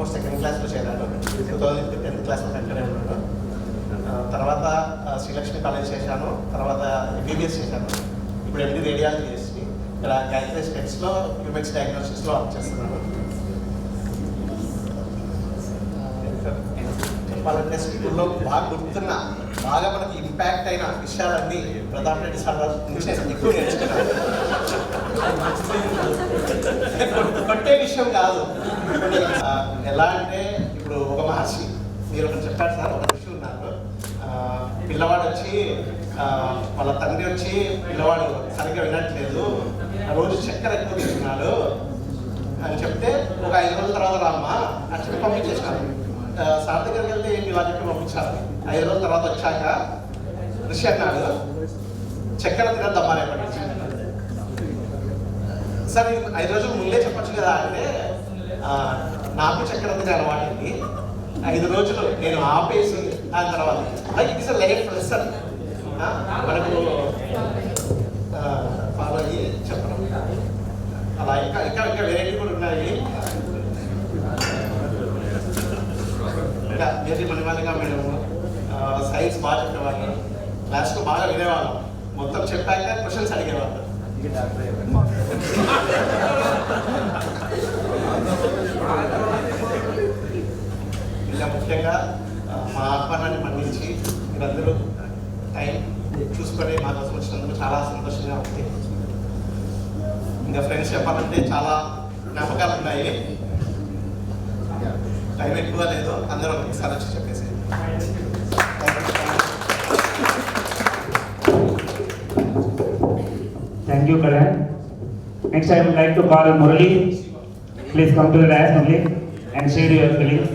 Before second క్లాస్లో చేరాను. 2010th క్లాస్లో అక్కడే ఉన్నాను. తర్వాత శ్రీలక్ష్మి కాలేజ్ చేశాను. తర్వాత ఎంబీబీఎస్ చేశాను. ఇప్పుడు ఎండి రేడియాలజీ చేసి ఇక్కడ గాయత్రి స్టెట్స్లో హ్యూమెక్స్ డయాగ్నోసిస్లో వర్క్ చేస్తున్నాను. చెప్పాలంటే స్కూల్లో బాగా గుర్తున్న బాగా మనకి ఇంపాక్ట్ అయిన విషయాలన్నీ ప్రతాప్ రెడ్డి సార్ నుంచి ఎక్కువ నేర్చుకున్నాను. కొట్టే విషయం కాదు. ఎలా అంటే ఇప్పుడు ఒక మహర్షి మీరు ఒకటి చెప్పారు సార్, ఒక ఋషి ఉన్నారు. పిల్లవాడు వచ్చి వాళ్ళ తండ్రి వచ్చి పిల్లవాడు సరిగ్గా వినట్లేదు, రోజు చక్కెర ఎక్కువ తీసుకున్నాడు అని చెప్తే ఒక 5 రోజుల తర్వాత రామ్మా అని చెప్పి పంపించేసినాను. సార్ దగ్గరికి వెళ్తే ఏంటి ఇలా చెప్పి పంపించాలి. 5 రోజుల తర్వాత వచ్చాక ఋషి అన్నాడు చక్కెర తినద్దమ్మా రేపటి నుంచి. సార్ 5 రోజులు ముందే చెప్పచ్చు కదా అంటే నాకు చక్కెర తినే అలవాటు 5 రోజులు నేను ఆపేసి దాని తర్వాత ఇట్ ఈస్ లైఫ్ లెసన్ మనకు ఫాలో అయ్యి చెప్పడం. అలా ఇంకా ఇంకా ఇంకా వెరైటీ కూడా ఉన్నాయి. ఇంకా ఏది మణిమాలిగా మేడం సైన్స్ బాగా చెప్పేవాళ్ళు, క్లాస్లో బాగా వినేవాళ్ళం. మొత్తం చెప్పాక క్వశ్చన్స్ అడిగేవాళ్ళు. ఇంకా ముఖ్యంగా మా ఆహ్వానాన్ని మన్నించి మీరందరూ టైం చూసుకొని మా కోసం వచ్చినందుకు చాలా సంతోషంగా ఉంది. ఇంకా ఫ్రెండ్స్ చెప్పాలంటే చాలా జ్ఞాపకాలు ఉన్నాయి. టైం ఎక్కువ లేదు, అందరూ ఒకసారి వచ్చి చెప్పేసి. Thank you, Karan. Next, I would like to call Murali. Please come to the dais, Murali, and share your feelings.